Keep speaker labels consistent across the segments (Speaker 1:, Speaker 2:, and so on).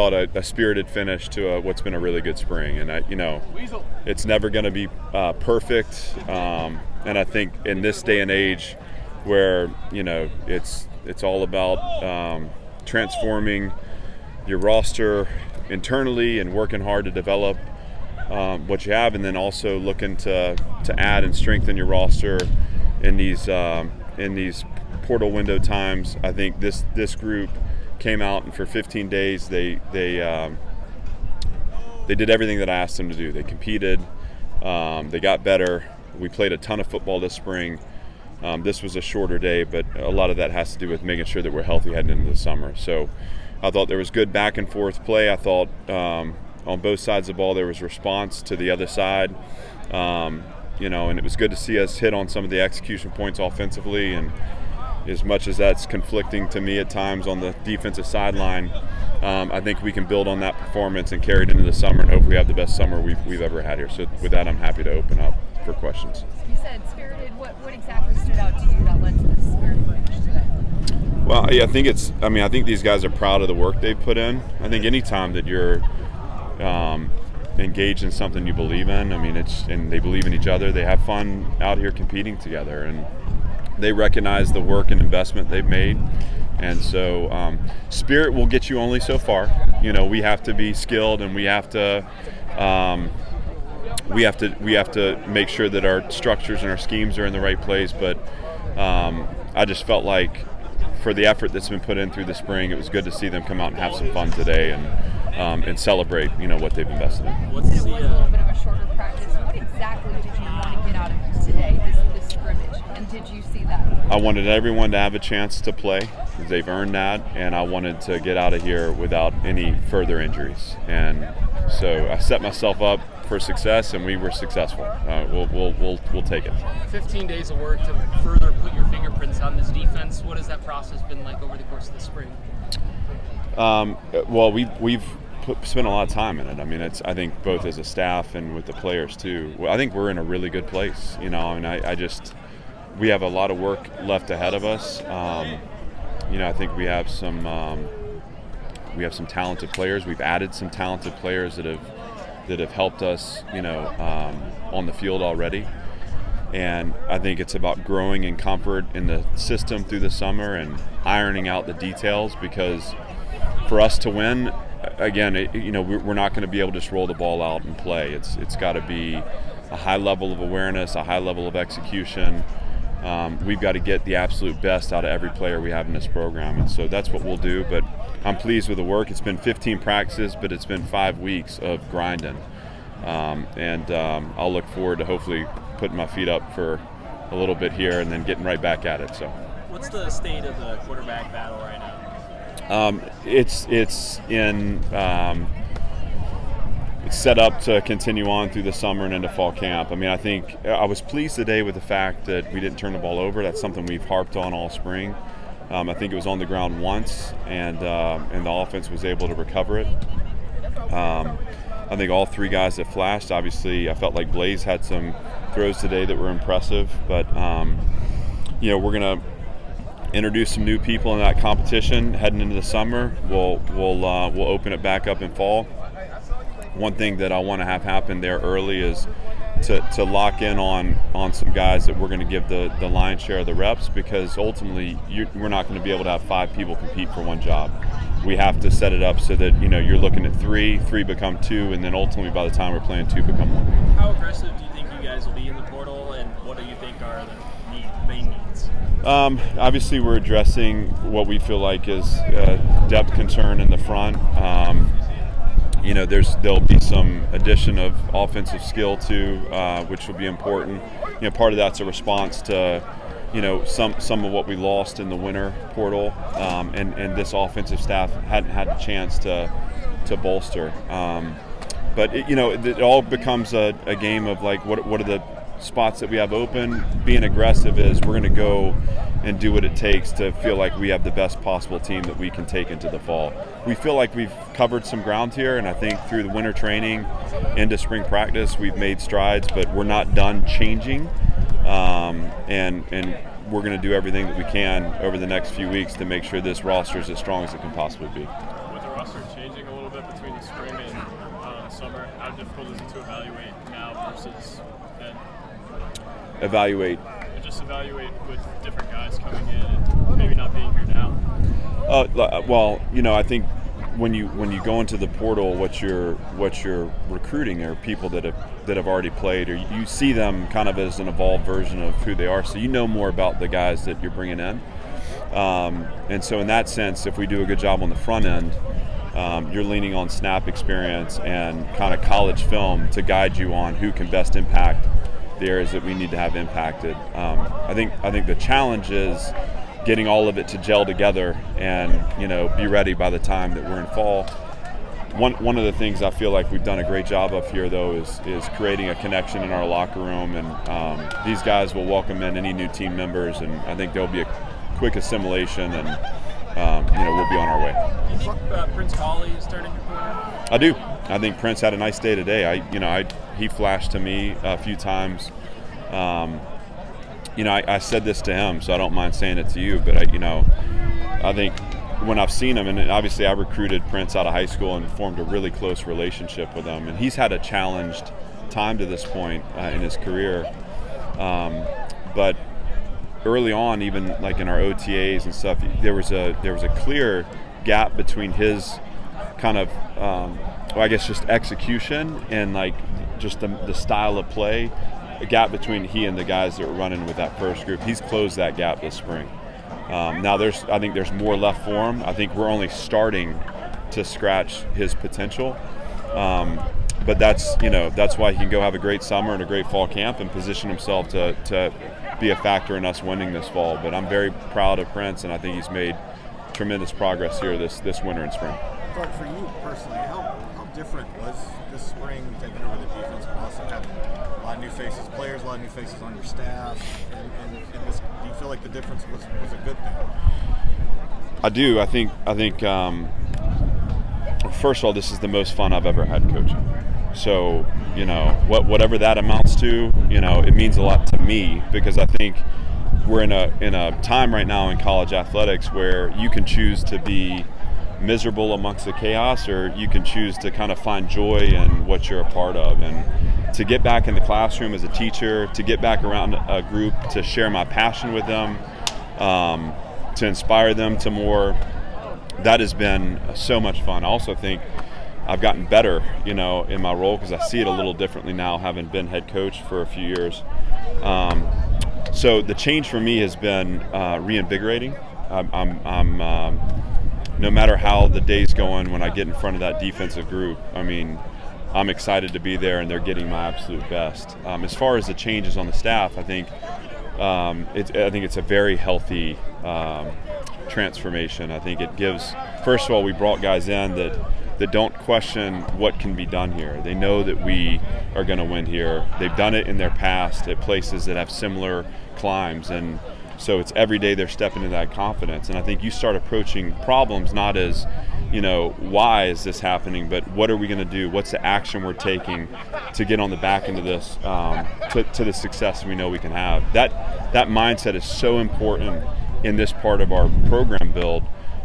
Speaker 1: A spirited finish to what's been a really good spring, and it's never going to be perfect. And I think in this day and age, where it's all about transforming your roster internally and working hard to develop what you have, and then also looking to add and strengthen your roster in these portal window times. I think this group came out, and for 15 days they did everything that I asked them to do. They competed, they got better. We played a ton of football this spring. This was a shorter day, but a lot of that has to do with making sure that we're healthy heading into the summer. So I thought there was good back and forth play. I thought on both sides of the ball there was response to the other side, and it was good to see us hit on some of the execution points offensively. And as much as that's conflicting to me at times on the defensive sideline, I think we can build on that performance and carry it into the summer and hopefully have the best summer we've ever had here. So with that, I'm happy to open up for questions.
Speaker 2: You said spirited. What exactly stood out to you that led to this spirited finish today?
Speaker 1: Well, yeah, I think these guys are proud of the work they've put in. I think any time that you're engaged in something you believe in, and they believe in each other, they have fun out here competing together, and they recognize the work and investment they've made. And so spirit will get you only so far. We have to be skilled, and we have to make sure that our structures and our schemes are in the right place. But I just felt like for the effort that's been put in through the spring, it was good to see them come out and have some fun today and celebrate what they've invested in.
Speaker 2: It was a little bit of a shorter practice. What exactly did you want to get out of today, this scrimmage, and did you see that?
Speaker 1: I wanted everyone to have a chance to play. They've earned that, and I wanted to get out of here without any further injuries. And so I set myself up for success, and we were successful. We'll take it.
Speaker 3: 15 days of work to further put your fingerprints on this defense. What has that process been like over the course of the spring?
Speaker 1: Well, we've spent a lot of time in it. I think both as a staff and with the players too. I think we're in a really good place. We have a lot of work left ahead of us. I think we have some talented players. We've added some talented players that have helped us, on the field already. And I think it's about growing in comfort in the system through the summer and ironing out the details, because for us to win, again, we're not going to be able to just roll the ball out and play. It's got to be a high level of awareness, a high level of execution. We've got to get the absolute best out of every player we have in this program, and so that's what we'll do. But I'm pleased with the work. It's been 15 practices, but it's been 5 weeks of grinding, and I'll look forward to hopefully putting my feet up for a little bit here and then getting right back at it. So,
Speaker 3: what's the state of the quarterback battle right now?
Speaker 1: It's set up to continue on through the summer and into fall camp. I think I was pleased today with the fact that we didn't turn the ball over. That's something we've harped on all spring. I think it was on the ground once, and the offense was able to recover it. I think all three guys that flashed. Obviously, I felt like Blaze had some throws today that were impressive, but we're going to introduce some new people in that competition heading into the summer. We'll open it back up in fall. One thing that I want to have happen there early is to lock in on some guys that we're going to give the lion's share of the reps, because ultimately we're not going to be able to have 5 people compete for one job. We have to set it up so that you're looking at 3 become 2, and then ultimately by the time we're playing 2 become 1.
Speaker 3: How aggressive do you think you guys will be in the portal, and what do you think are the main needs?
Speaker 1: Obviously, we're addressing what we feel like is depth concern in the front. There'll be some addition of offensive skill too, which will be important. Part of that's a response to some of what we lost in the winter portal, and this offensive staff hadn't had a chance to bolster. But it all becomes a game of like what are the spots that we have open. Being aggressive is we're going to go and do what it takes to feel like we have the best possible team that we can take into the fall. We feel like we've covered some ground here, and I think through the winter training into spring practice we've made strides, but we're not done changing, and we're going to do everything that we can over the next few weeks to make sure this roster is as strong as it can possibly be.
Speaker 4: With the roster changing a little bit, up between the spring and summer. How difficult is it to evaluate now versus then?
Speaker 1: Evaluate.
Speaker 4: Just evaluate with different guys coming in and maybe not being here now.
Speaker 1: Well, I think when you go into the portal, what you're recruiting are people that have already played, or you see them kind of as an evolved version of who they are. So you know more about the guys that you're bringing in, and so in that sense, if we do a good job on the front end, you're leaning on snap experience and kind of college film to guide you on who can best impact the areas that we need to have impacted. I think the challenge is getting all of it to gel together and be ready by the time that we're in fall. One of the things I feel like we've done a great job of here, though, is creating a connection in our locker room, and these guys will welcome in any new team members, and I think there'll be a quick assimilation, and we'll be on our way.
Speaker 4: Do you think Prince Colley is turning your corner?
Speaker 1: I do. I think Prince had a nice day today. He flashed to me a few times. I said this to him, so I don't mind saying it to you, but I think when I've seen him, and obviously I recruited Prince out of high school and formed a really close relationship with him, and he's had a challenged time to this point in his career. But early on, even like in our OTAs and stuff, there was a clear gap between his kind of just execution and like just the style of play, a gap between he and the guys that were running with that first group. He's closed that gap this spring. Now I think there's more left for him. I think we're only starting to scratch his potential. But that's why he can go have a great summer and a great fall camp and position himself to be a factor in us winning this fall. But I'm very proud of Prince, and I think he's made tremendous progress here this winter and spring.
Speaker 5: Clark, for you personally, how different was this spring taking over the defense, but also having a lot of new faces, players, a lot of new faces on your staff, and this, do you feel like the difference was a good thing?
Speaker 1: I do. I think first of all, this is the most fun I've ever had coaching. So, whatever that amounts to, it means a lot to me, because I think we're in a time right now in college athletics where you can choose to be miserable amongst the chaos, or you can choose to kind of find joy in what you're a part of. And to get back in the classroom as a teacher, to get back around a group, to share my passion with them, to inspire them to more, that has been so much fun. I also think I've gotten better, in my role, because I see it a little differently now, having been head coach for a few years. So the change for me has been reinvigorating. I'm no matter how the day's going, when I get in front of that defensive group, I'm excited to be there, and they're getting my absolute best. As far as the changes on the staff, I think it's a very healthy transformation. I think it gives. First of all, we brought guys in that don't question what can be done here. They know that we are going to win here. They've done it in their past at places that have similar climbs, and so it's every day they're stepping into that confidence. And I think you start approaching problems not as, why is this happening, but what are we going to do? What's the action we're taking to get on the back end of this, to the success we know we can have? That mindset is so important in this part of our program build,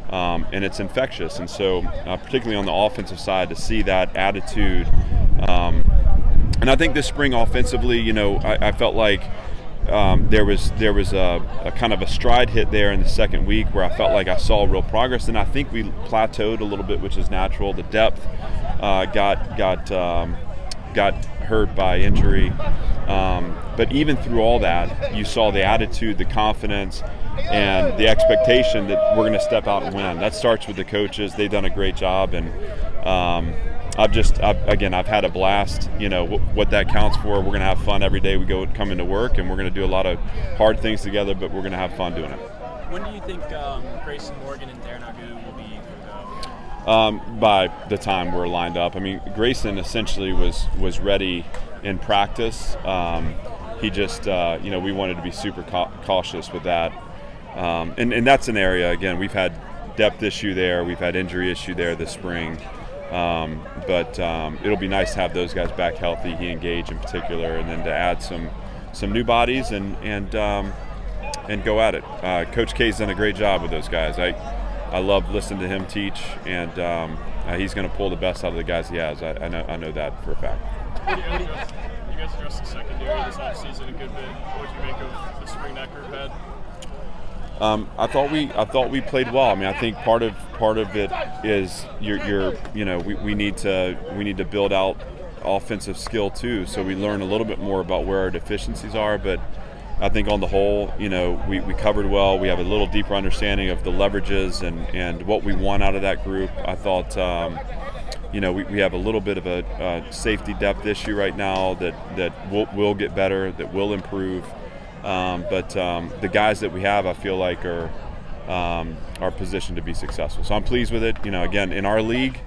Speaker 1: and it's infectious. And so, particularly on the offensive side, to see that attitude, and I think this spring offensively, I felt like there was a kind of a stride hit there in the second week where I felt like I saw real progress, and I think we plateaued a little bit, which is natural. The depth got hurt by injury, but even through all that, you saw the attitude, the confidence, and the expectation that we're going to step out and win. That starts with the coaches. They've done a great job, and I've had a blast. What that counts for. We're going to have fun every day we come into work, and we're going to do a lot of hard things together, but we're going to have fun doing it.
Speaker 4: When do you think Grayson Morgan and Darren Agu will be through?
Speaker 1: By the time we're lined up. Grayson essentially was ready in practice. He just, we wanted to be super cautious with that. And that's an area, again, we've had depth issue there. We've had injury issue there this spring. But it'll be nice to have those guys back healthy, he and Gage in particular, and then to add some new bodies and go at it. Coach K's done a great job with those guys. I love listening to him teach, and He's going to pull the best out of the guys he has. I know that for a fact.
Speaker 4: You guys addressed the secondary this offseason a good bit. What did you make of the spring that group had?
Speaker 1: I thought we played well. I mean, I think part of it is we need to build out offensive skill too, so we learn a little bit more about where our deficiencies are. But I think on the whole, we covered well. We have a little deeper understanding of the leverages and what we want out of that group. I thought we have a little bit of a safety depth issue right now that will get better, that will improve. But the guys that we have, I feel like, are positioned to be successful. So I'm pleased with it. Again, in our league,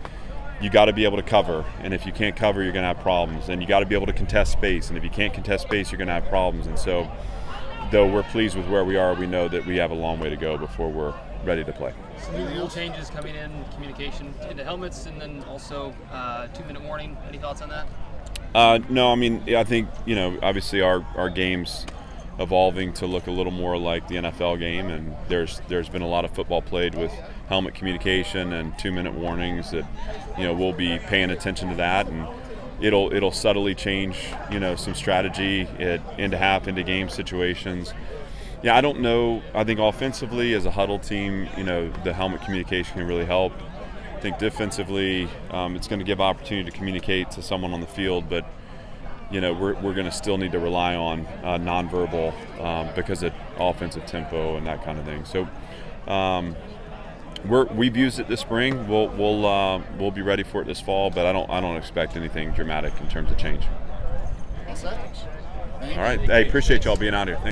Speaker 1: you got to be able to cover, and if you can't cover, you're going to have problems. And you got to be able to contest space, and if you can't contest space, you're going to have problems. And so, though we're pleased with where we are, we know that we have a long way to go before we're ready to play.
Speaker 3: Some new rule changes coming in, communication into helmets, and then also 2-minute warning. Any thoughts on that?
Speaker 1: No, I mean, I think obviously our games evolving to look a little more like the NFL game, and there's been a lot of football played with helmet communication and 2-minute warnings that we'll be paying attention to that, and it'll subtly change some strategy into game situations. Yeah, I don't know. I think offensively as a huddle team, the helmet communication can really help. I think defensively, it's going to give opportunity to communicate to someone on the field, but we're going to still need to rely on nonverbal because of offensive tempo and that kind of thing. So we've used it this spring. We'll be ready for it this fall, but I don't expect anything dramatic in terms of change. All right. Hey, appreciate y'all being out here. Thanks.